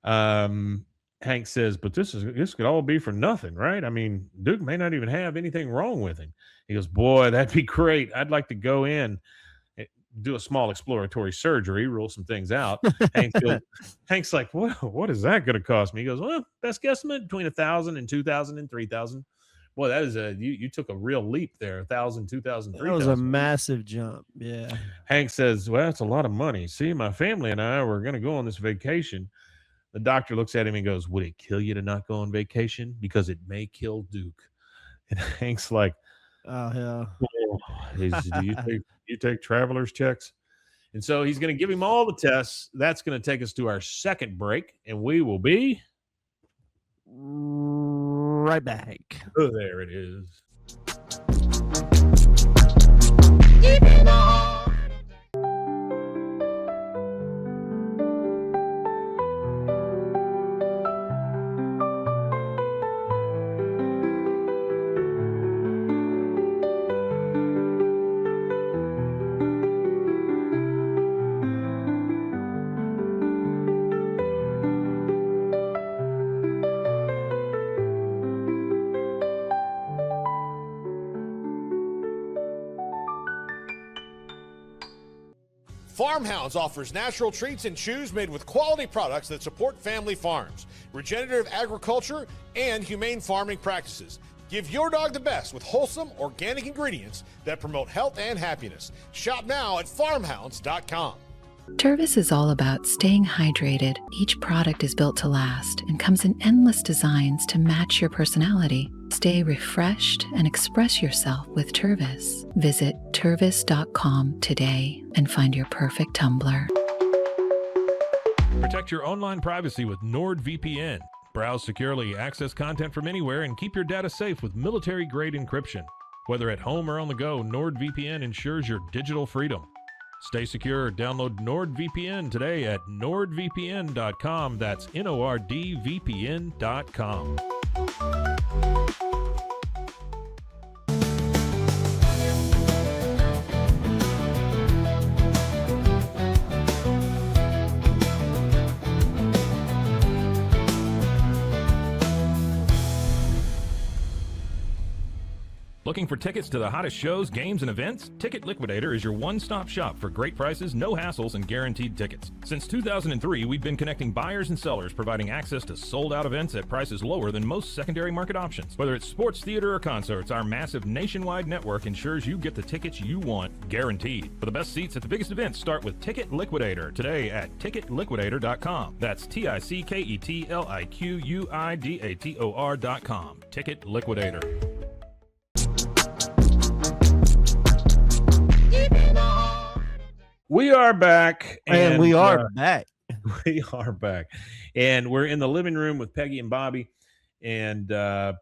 C: Hank says, "But this could all be for nothing, right? I mean, Duke may not even have anything wrong with him." He goes, "Boy, that'd be great. I'd like to go in, do a small exploratory surgery, rule some things out." Hank's like, "What is that going to cost me?" He goes, "Well, best guesstimate between 1,000 and 2,000 and 3,000." Boy, that is you took a real leap there. 1,000, 2,000, 3,000.
D: That was a massive jump. Yeah.
C: Hank says, "Well, that's a lot of money. See, my family and I were going to go on this vacation." The doctor looks at him and goes, "Would it kill you to not go on vacation? Because it may kill Duke." And Hank's like,
D: Oh hell.
C: Do you take traveler's checks?" And so he's going to give him all the tests. That's going to take us to our second break, and we will be
D: right back.
C: Oh, there it is.
I: Farmhounds offers natural treats and chews made with quality products that support family farms, regenerative agriculture, and humane farming practices. Give your dog the best with wholesome, organic ingredients that promote health and happiness. Shop now at farmhounds.com.
L: Tervis is all about staying hydrated. Each product is built to last and comes in endless designs to match your personality. Stay refreshed and express yourself with Tervis. Visit tervis.com today and find your perfect tumbler.
E: Protect your online privacy with NordVPN. Browse securely, access content from anywhere, and keep your data safe with military-grade encryption. Whether at home or on the go, NordVPN ensures your digital freedom. Stay secure. Download NordVPN today at nordvpn.com. That's NORDVPN.com. Looking for tickets to the hottest shows, games, and events? Ticket Liquidator is your one-stop shop for great prices, no hassles, and guaranteed tickets. Since 2003, we've been connecting buyers and sellers, providing access to sold-out events at prices lower than most secondary market options. Whether it's sports, theater, or concerts, our massive nationwide network ensures you get the tickets you want, guaranteed. For the best seats at the biggest events, start with Ticket Liquidator today at ticketliquidator.com. That's TICKETLIQUIDATOR.com. Ticket Liquidator.
C: We are back.
D: And we are back.
C: We are back. And we're in the living room with Peggy and Bobby. And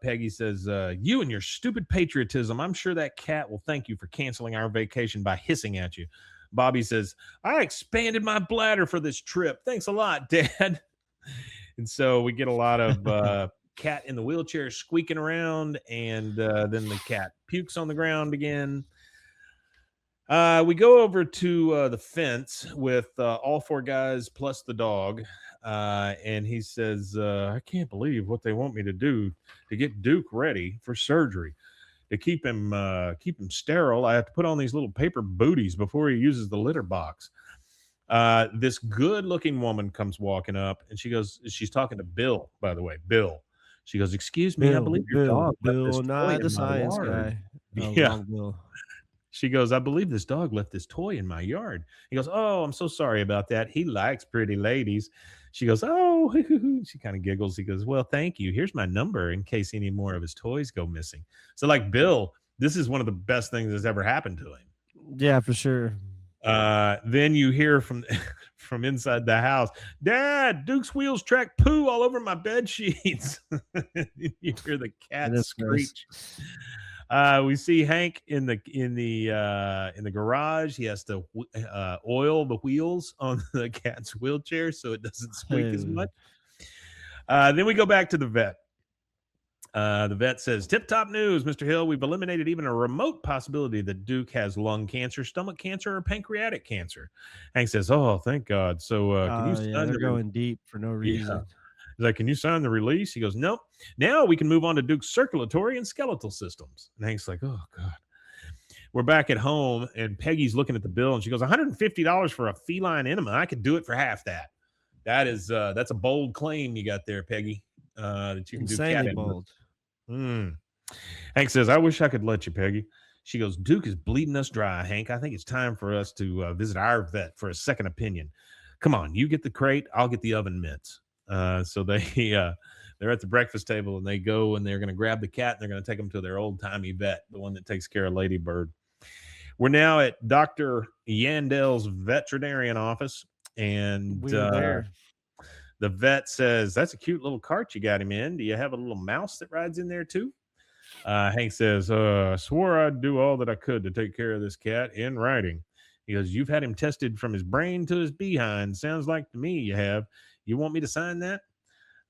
C: Peggy says, you and your stupid patriotism, I'm sure that cat will thank you for canceling our vacation by hissing at you. Bobby says, I expanded my bladder for this trip. Thanks a lot, Dad. And so we get a lot of cat in the wheelchair squeaking around. And then the cat pukes on the ground again. We go over to the fence with all four guys plus the dog. And he says, I can't believe what they want me to do to get Duke ready for surgery. To keep him sterile, I have to put on these little paper booties before he uses the litter box. This good-looking woman comes walking up, and she goes, she's talking to Bill, by the way, Bill. She goes, excuse me, I believe your dog left this toy in my yard. Yeah. Bill. She goes, I believe this dog left this toy in my yard. He goes, oh, I'm so sorry about that. He likes pretty ladies. She goes, oh, she kind of giggles. He goes, well, thank you. Here's my number in case any more of his toys go missing. So like Bill, this is one of the best things that's ever happened to him.
D: Yeah, for sure.
C: Then you hear from inside the house, Dad, Duke's wheels track poo all over my bed sheets. You hear the cat screech. We see Hank in the garage. He has to oil the wheels on the cat's wheelchair so it doesn't squeak as much. Then we go back to the vet. The vet says, tip-top news, Mr. Hill. We've eliminated even a remote possibility that Duke has lung cancer, stomach cancer, or pancreatic cancer. Hank says, oh, thank God. So can you sign
D: they're going deep for no reason.
C: Yeah. He's like, can you sign the release? He goes, nope. Now we can move on to Duke's circulatory and skeletal systems. And Hank's like, oh, God. We're back at home, and Peggy's looking at the bill, and she goes, $150 for a feline enema. I could do it for half that. That's a bold claim you got there, Peggy, that you can
D: Insanely
C: do cat
D: bold.
C: Hank says, I wish I could let you, Peggy. She goes, Duke is bleeding us dry, Hank. I think it's time for us to visit our vet for a second opinion. Come on, you get the crate, I'll get the oven mitts. So they're at the breakfast table, and they go and they're going to grab the cat and they're going to take them to their old timey vet, the one that takes care of Lady Bird. We're now at Dr. Yandel's veterinarian office, and the vet says, that's a cute little cart you got him in. Do you have a little mouse that rides in there too? Hank says, I swore I'd do all that I could to take care of this cat in writing. He goes, you've had him tested from his brain to his behind. Sounds like to me you have. You want me to sign that?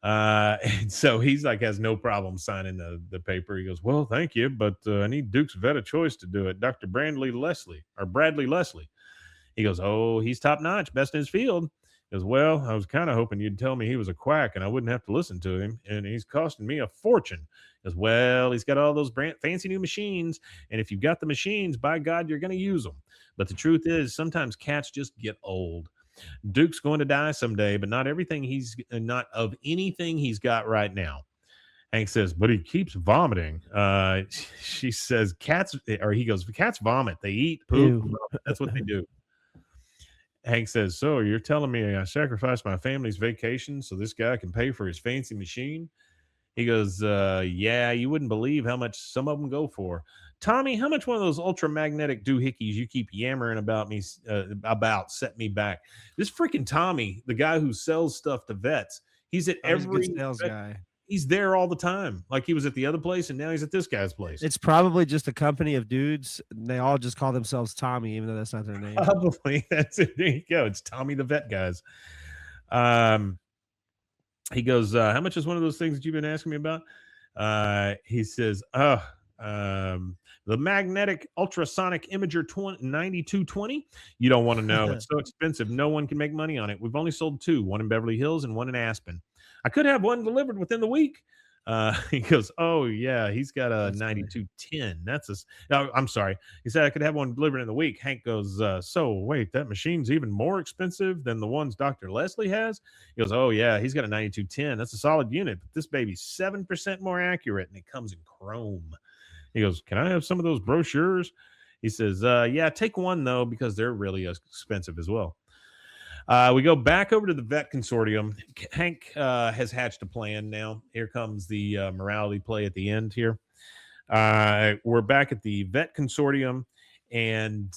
C: And so he's like, has no problem signing the paper. He goes, well, thank you, but I need Duke's vet of choice to do it. Dr. Bradley Leslie. He goes, oh, he's top notch, best in his field. He goes, well, I was kind of hoping you'd tell me he was a quack and I wouldn't have to listen to him. And he's costing me a fortune. He goes, well, he's got all those fancy new machines. And if you've got the machines, by God, you're going to use them. But the truth is, sometimes cats just get old. Duke's going to die someday, but not of anything he's got right now. Hank says, but he keeps vomiting. She says, he goes, cats vomit. They eat, poop. That's what they do. Hank says, so you're telling me I sacrificed my family's vacation so this guy can pay for his fancy machine? He goes, yeah, you wouldn't believe how much some of them go for. Tommy, how much one of those ultramagnetic doohickeys you keep yammering about me set me back? This freaking Tommy, the guy who sells stuff to vets, he's at every
D: sales guy.
C: He's there all the time. Like he was at the other place, and now he's at this guy's place.
D: It's probably just a company of dudes. And they all just call themselves Tommy, even though that's not their name.
C: Probably. That's it. There you go. It's Tommy the Vet Guys. He goes, how much is one of those things that you've been asking me about? He says, the magnetic ultrasonic imager 9220. You don't want to know. It's so expensive. No one can make money on it. We've only sold two, one in Beverly Hills and one in Aspen. I could have one delivered within the week. He goes, "Oh yeah, he's got a
D: That's funny.
C: 9210. No, I'm sorry." He said I could have one delivered in the week. Hank goes, "So wait, that machine's even more expensive than the ones Dr. Leslie has?" He goes, "Oh yeah, he's got a 9210. That's a solid unit, but this baby's 7% more accurate, and it comes in chrome." He goes, "Can I have some of those brochures?" He says, "Yeah, take one though, because they're really expensive as well." We go back over to the vet consortium. Hank has hatched a plan now. Here comes the morality play at the end here. We're back at the vet consortium, and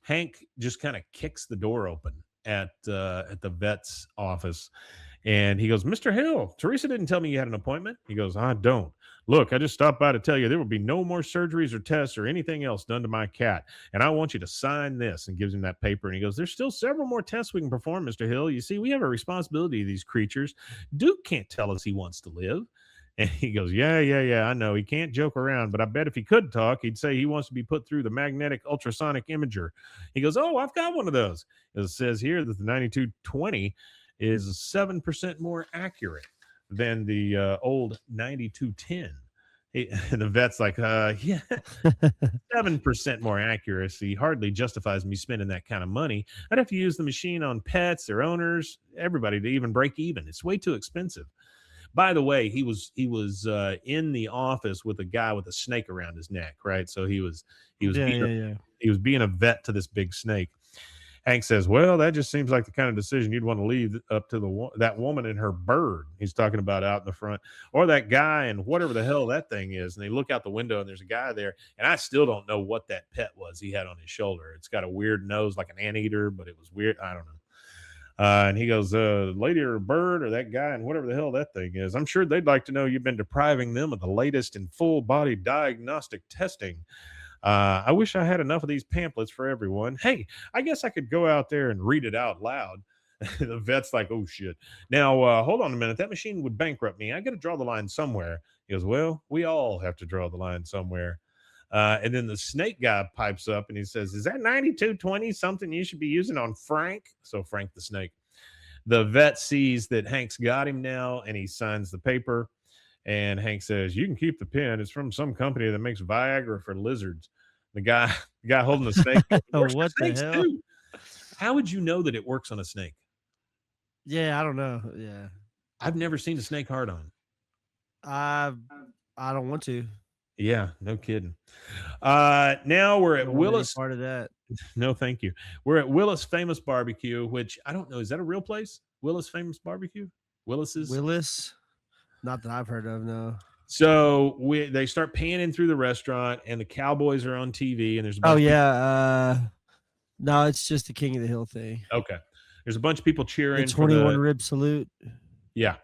C: Hank just kind of kicks the door open at the vet's office, and he goes, "Mr. Hill, Teresa didn't tell me you had an appointment." He goes, "I don't. Look, I just stopped by to tell you there will be no more surgeries or tests or anything else done to my cat. And I want you to sign this," and gives him that paper. And he goes, "There's still several more tests we can perform, Mr. Hill. You see, we have a responsibility to these creatures. Duke can't tell us he wants to live." And he goes, "Yeah, I know. He can't joke around, but I bet if he could talk, he'd say he wants to be put through the magnetic ultrasonic imager." He goes, "Oh, I've got one of those." It says here that the 9220 is 7% more accurate than the old 9210. And the vet's like, "Yeah, 7% more accuracy hardly justifies me spending that kind of money. I'd have to use the machine on pets, their owners, everybody to even break even. It's way too expensive." By the way, he was in the office with a guy with a snake around his neck, right? So he was
D: Yeah,
C: being
D: yeah, yeah.
C: he was being a vet to this big snake. Hank says, "Well, that just seems like the kind of decision you'd want to leave up to that woman and her bird." He's talking about out in the front, or that guy and whatever the hell that thing is. And they look out the window, and there's a guy there, and I still don't know what that pet was he had on his shoulder. It's got a weird nose, like an anteater, but it was weird. I don't know. And he goes, "Lady or bird or that guy and whatever the hell that thing is, I'm sure they'd like to know you've been depriving them of the latest in full body diagnostic testing. I wish I had enough of these pamphlets for everyone. Hey, I guess I could go out there and read it out loud." The vet's like, "Oh shit. Now, hold on a minute. That machine would bankrupt me. I got to draw the line somewhere." He goes, "Well, we all have to draw the line somewhere." And then the snake guy pipes up and he says, "Is that 9220 something you should be using on Frank?" So Frank the snake. The vet sees that Hank's got him now, and he signs the paper. And Hank says, "You can keep the pen. It's from some company that makes Viagra for lizards." The guy, the guy holding the snake goes, "It works for
D: What the
C: snakes
D: hell?
C: too." How would you know that it works on a snake?
D: Yeah, I don't know. Yeah,
C: I've never seen a snake hard on.
D: I I don't want to.
C: Yeah, no kidding. Now we're
D: I
C: at
D: don't want any
C: Willis.
D: part of that.
C: No, thank you. We're at Willis Famous Barbecue, which I don't know. Is that a real place? Willis Famous Barbecue? Willis's?
D: Willis, not that I've heard of. No.
C: So they start panning through the restaurant, and the Cowboys are on TV, and there's a
D: Oh
C: bunch of
D: yeah. No, it's just the King of the Hill thing.
C: people. Okay. There's a bunch of people
D: The
C: cheering for
D: 21
C: the
D: rib salute.
C: yeah.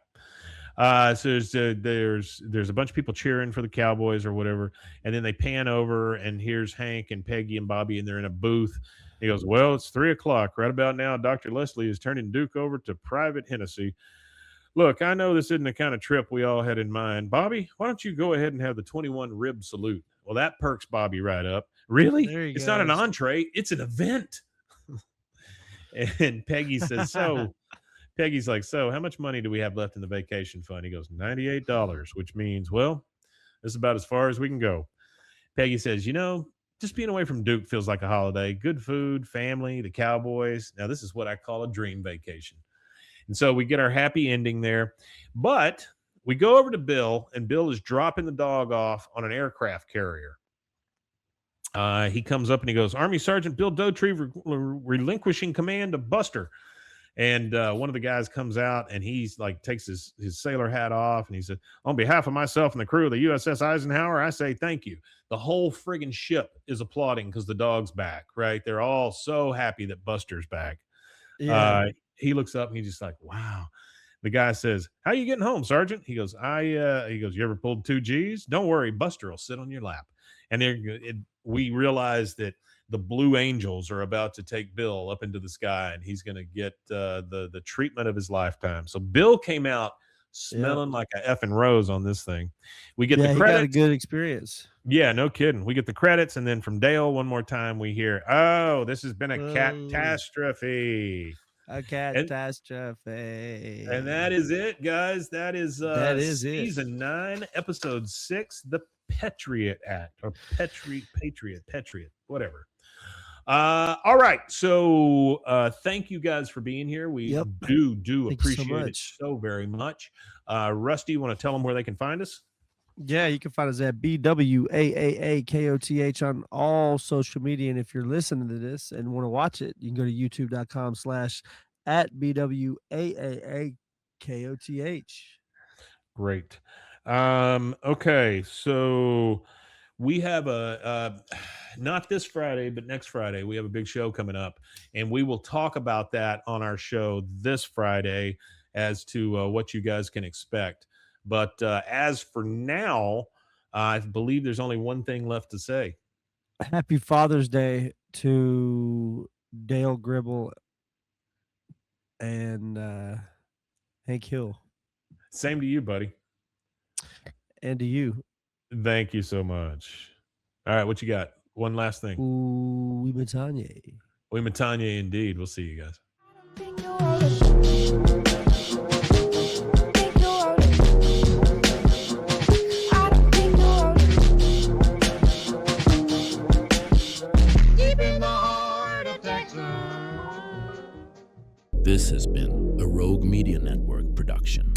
C: So there's a bunch of people cheering for the Cowboys or whatever, and then they pan over, and here's Hank and Peggy and Bobby, and they're in a booth. He goes, "Well, it's 3 o'clock. Right about now, Dr. Leslie is turning Duke over to Private Hennessy. Look, I know this isn't the kind of trip we all had in mind. Bobby, why don't you go ahead and have the 21 rib salute?" Well, that perks Bobby right up. "Really?
D: There he
C: It's not an
D: goes.
C: entree, it's an event." And Peggy says, Peggy's like, "So, how much money do we have left in the vacation fund?" He goes, $98, which means, well, this is about as far as we can go. Peggy says, "Just being away from Duke feels like a holiday. Good food, family, the Cowboys. Now, this is what I call a dream vacation." And so we get our happy ending there. But we go over to Bill, and Bill is dropping the dog off on an aircraft carrier. He comes up and he goes, "Army Sergeant Bill Dotree relinquishing command of Buster." And one of the guys comes out, and he's like, takes his sailor hat off, and he said, "On behalf of myself and the crew of the USS Eisenhower, I say thank you." The whole friggin' ship is applauding because the dog's back, right? They're all so happy that Buster's back.
D: Yeah.
C: He looks up and he's just like, "Wow." The guy says, "How you getting home, Sergeant?" He goes, "You ever pulled 2 Gs? Don't worry, Buster will sit on your lap." And we realize that the Blue Angels are about to take Bill up into the sky, and he's going to get the treatment of his lifetime. So Bill came out smelling like a effing rose on this thing. We get
D: Yeah,
C: the
D: he got a
C: credits.
D: good experience.
C: Yeah, no kidding. We get the credits, and then from Dale one more time we hear, "Oh, this has been a
D: Oh.
C: catastrophe."
D: A catastrophe.
C: And that is it, guys. That is season 9, episode 6, the Petriot Act, or Petriot, whatever. All right. So thank you guys for being here. We do appreciate it so very much. Rusty, you want to tell them where they can find us?
D: Yeah, you can find us at BWAAAKOTH on all social media. And if you're listening to this and want to watch it, you can go to youtube.com/@BWAAAKOTH.
C: Great. Okay, so we have a not this Friday, but next Friday, we have a big show coming up, and we will talk about that on our show this Friday as to what you guys can expect. But as for now, I believe there's only one thing left to say.
D: Happy Father's Day to Dale Gribble and Hank Hill.
C: Same to you, buddy.
D: And to you.
C: Thank you so much. All right, what you got? One last thing.
D: We Matanye.
C: We Matanye indeed. We'll see you guys.
A: This has been a Rogue Media Network production.